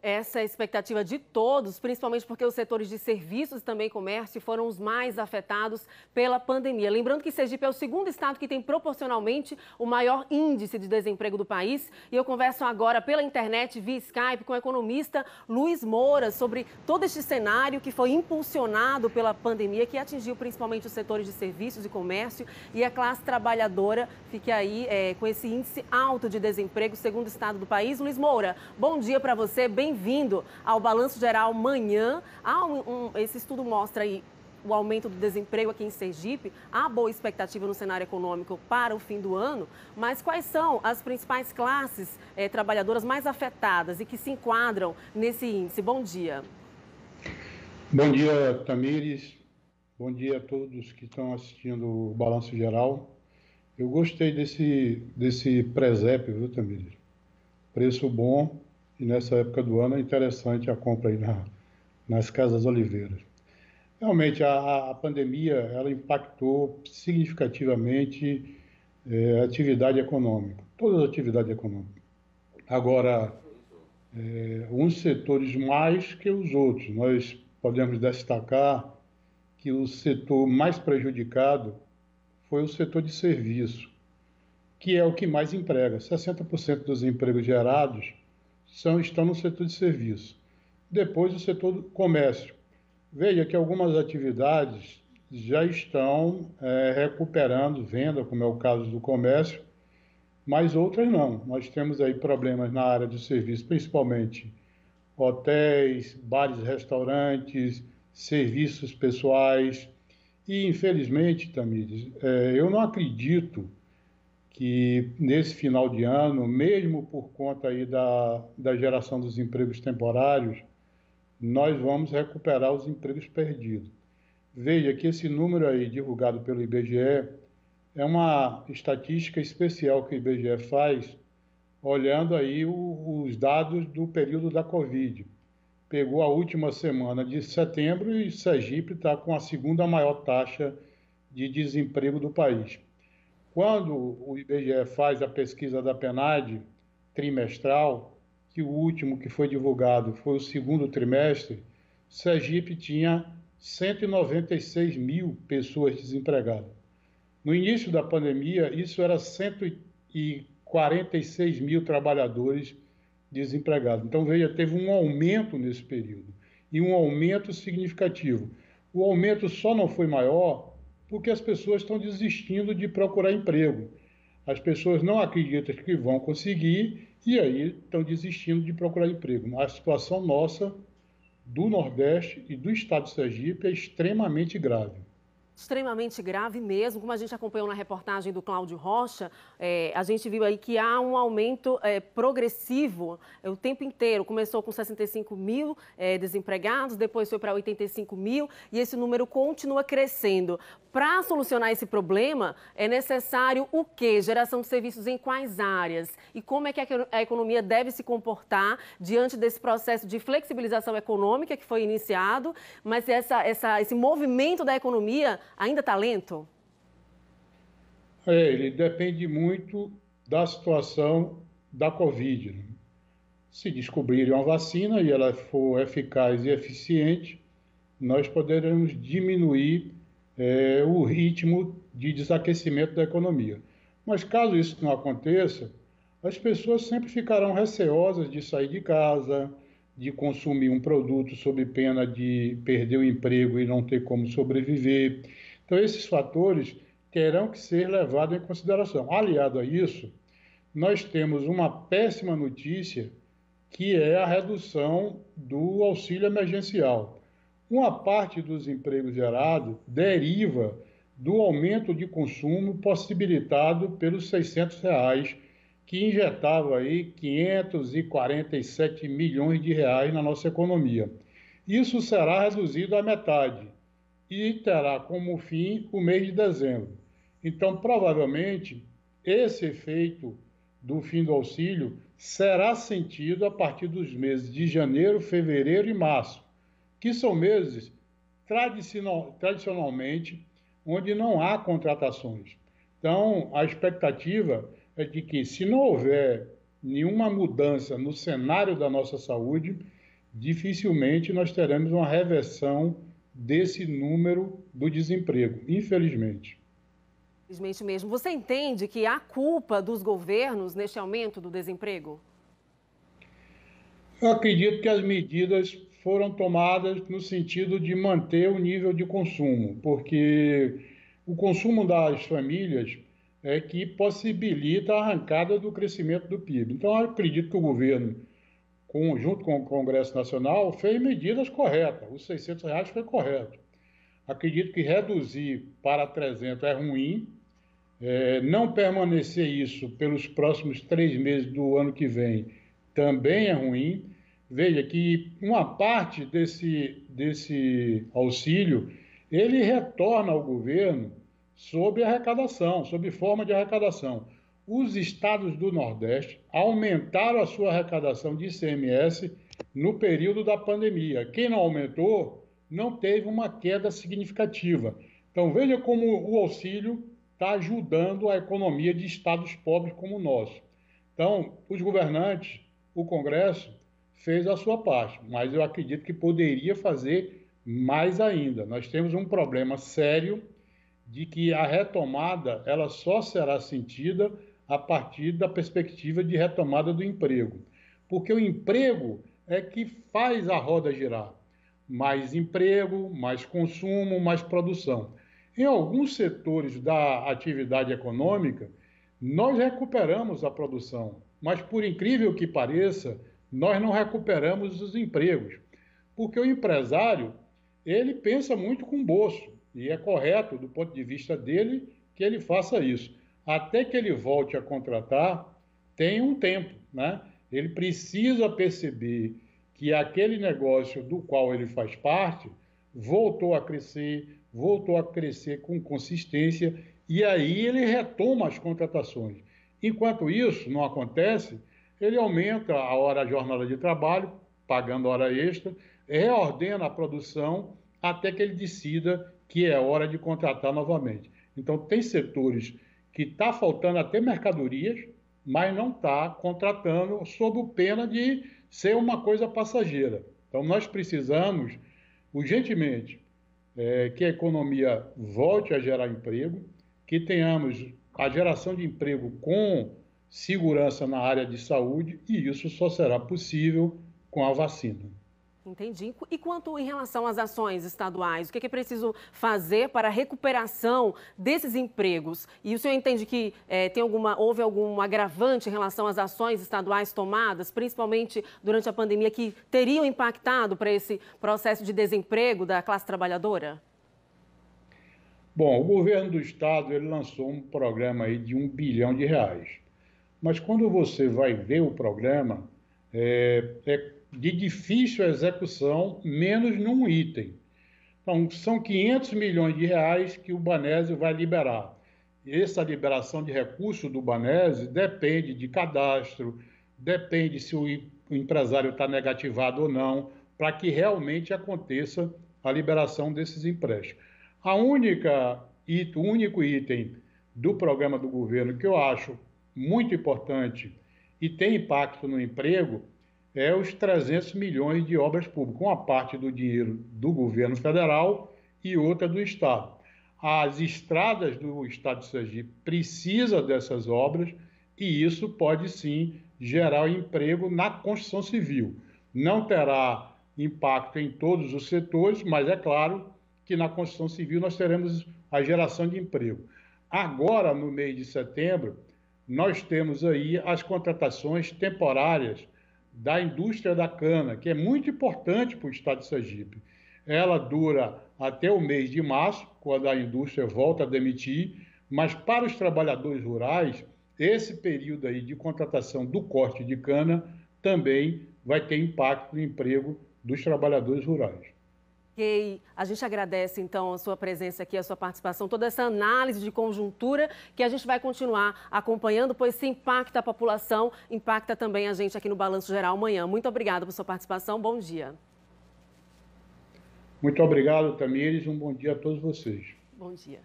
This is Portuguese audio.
Essa é a expectativa de todos, principalmente porque os setores de serviços e também comércio foram os mais afetados pela pandemia. Lembrando que Sergipe é o segundo estado que tem proporcionalmente o maior índice de desemprego do país. E eu converso agora pela internet, via Skype, com o economista Luiz Moura sobre todo este cenário que foi impulsionado pela pandemia, que atingiu principalmente os setores de serviços e comércio e a classe trabalhadora fica aí com esse índice alto de desemprego, segundo estado do país. Luiz Moura, bom dia para você, bem-vindo ao Balanço Geral Manhã. Esse estudo mostra aí o aumento do desemprego aqui em Sergipe, há boa expectativa no cenário econômico para o fim do ano, mas quais são as principais classes trabalhadoras mais afetadas e que se enquadram nesse índice? Bom dia. Bom dia, Tamires. Bom dia a todos que estão assistindo o Balanço Geral. Eu gostei desse presépio, viu, Tamires? Preço bom e nessa época do ano é interessante a compra aí nas Casas Oliveiras. Realmente, a pandemia ela impactou significativamente a atividade econômica, todas as atividades econômicas. Agora, uns setores mais que os outros. Nós podemos destacar que o setor mais prejudicado foi o setor de serviço, que é o que mais emprega. 60% dos empregos gerados estão no setor de serviço. Depois, o setor do comércio. Veja que algumas atividades já estão recuperando venda, como é o caso do comércio, mas outras não. Nós temos aí problemas na área de serviço, principalmente hotéis, bares, restaurantes, serviços pessoais. E, infelizmente, Tamires, eu não acredito que nesse final de ano, mesmo por conta aí da geração dos empregos temporários, nós vamos recuperar os empregos perdidos. Veja que esse número aí divulgado pelo IBGE é uma estatística especial que o IBGE faz, olhando aí os dados do período da Covid. Pegou a última semana de setembro e Sergipe está com a segunda maior taxa de desemprego do país. Quando o IBGE faz a pesquisa da PNAD trimestral, que o último que foi divulgado foi o segundo trimestre, Sergipe tinha 196 mil pessoas desempregadas. No início da pandemia, isso era 146 mil trabalhadores desempregados. Então, veja, teve um aumento nesse período, e um aumento significativo. O aumento só não foi maior porque as pessoas estão desistindo de procurar emprego. As pessoas não acreditam que vão conseguir e aí estão desistindo de procurar emprego. A situação nossa, do Nordeste e do estado de Sergipe, é extremamente grave. Extremamente grave mesmo, como a gente acompanhou na reportagem do Cláudio Rocha, a gente viu aí que há um aumento progressivo o tempo inteiro. Começou com 65 mil desempregados, depois foi para 85 mil e esse número continua crescendo. Para solucionar esse problema, é necessário o quê? Geração de serviços em quais áreas? E como é que a economia deve se comportar diante desse processo de flexibilização econômica que foi iniciado, mas esse movimento da economia ainda está lento? Ele depende muito da situação da Covid, né? Se descobrirem uma vacina e ela for eficaz e eficiente, nós poderemos diminuir o ritmo de desaquecimento da economia. Mas caso isso não aconteça, as pessoas sempre ficarão receosas de sair de casa, de consumir um produto sob pena de perder o emprego e não ter como sobreviver. Então, esses fatores terão que ser levados em consideração. Aliado a isso, nós temos uma péssima notícia, que é a redução do auxílio emergencial. Uma parte dos empregos gerados deriva do aumento de consumo possibilitado pelos R$ 600, que injetava aí 547 milhões de reais na nossa economia. Isso será reduzido à metade e terá como fim o mês de dezembro. Então, provavelmente, esse efeito do fim do auxílio será sentido a partir dos meses de janeiro, fevereiro e março, que são meses tradicionalmente onde não há contratações. Então, a expectativa é de que, se não houver nenhuma mudança no cenário da nossa saúde, dificilmente nós teremos uma reversão desse número do desemprego, infelizmente. Infelizmente mesmo. Você entende que há culpa dos governos neste aumento do desemprego? Eu acredito que as medidas foram tomadas no sentido de manter o nível de consumo, porque o consumo das famílias é que possibilita a arrancada do crescimento do PIB. Então, eu acredito que o governo, junto com o Congresso Nacional, fez medidas corretas. Os R$ 600 foi correto. Acredito que reduzir para 300 é ruim. Não permanecer isso pelos próximos 3 meses do ano que vem também é ruim. Veja que uma parte desse auxílio, ele retorna ao governo sob arrecadação, sob forma de arrecadação. Os estados do Nordeste aumentaram a sua arrecadação de ICMS no período da pandemia. Quem não aumentou, não teve uma queda significativa. Então, veja como o auxílio está ajudando a economia de estados pobres como o nosso. Então, os governantes, o Congresso, fez a sua parte, mas eu acredito que poderia fazer mais ainda. Nós temos um problema sério de que a retomada ela só será sentida a partir da perspectiva de retomada do emprego, porque o emprego é que faz a roda girar. Mais emprego, mais consumo, mais produção. Em alguns setores da atividade econômica, nós recuperamos a produção, mas por incrível que pareça, nós não recuperamos os empregos, porque o empresário, ele pensa muito com o bolso, e é correto do ponto de vista dele que ele faça isso. Até que ele volte a contratar, tem um tempo, né? Ele precisa perceber que aquele negócio do qual ele faz parte voltou a crescer com consistência, e aí ele retoma as contratações. Enquanto isso não acontece, ele aumenta a jornada de trabalho, pagando hora extra, reordena a produção até que ele decida que é hora de contratar novamente. Então, tem setores que está faltando até mercadorias, mas não está contratando sob pena de ser uma coisa passageira. Então, nós precisamos, urgentemente, que a economia volte a gerar emprego, que tenhamos a geração de emprego com segurança na área de saúde, e isso só será possível com a vacina. Entendi. E quanto em relação às ações estaduais, o que é preciso fazer para a recuperação desses empregos? E o senhor entende que houve algum agravante em relação às ações estaduais tomadas, principalmente durante a pandemia, que teriam impactado para esse processo de desemprego da classe trabalhadora? Bom, o governo do estado ele lançou um programa aí de R$ 1 bilhão. Mas quando você vai ver o programa, é de difícil execução, menos num item. Então, são R$ 500 milhões que o Banesio vai liberar. Essa liberação de recursos do Banesio depende de cadastro, depende se o empresário está negativado ou não, para que realmente aconteça a liberação desses empréstimos. O único item do programa do governo que eu acho muito importante e tem impacto no emprego é os 300 milhões de obras públicas, uma parte do dinheiro do governo federal e outra do estado. As estradas do estado de Sergipe precisam dessas obras e isso pode sim gerar emprego na construção civil. Não terá impacto em todos os setores, mas é claro que na construção civil nós teremos a geração de emprego. Agora, no mês de setembro, nós temos aí as contratações temporárias da indústria da cana, que é muito importante para o estado de Sergipe. Ela dura até o mês de março, quando a indústria volta a demitir, mas para os trabalhadores rurais, esse período aí de contratação do corte de cana também vai ter impacto no emprego dos trabalhadores rurais. Ok, a gente agradece então a sua presença aqui, a sua participação, toda essa análise de conjuntura que a gente vai continuar acompanhando, pois se impacta a população, impacta também a gente aqui no Balanço Geral amanhã. Muito obrigada por sua participação, bom dia. Muito obrigado, Tamires, um bom dia a todos vocês. Bom dia.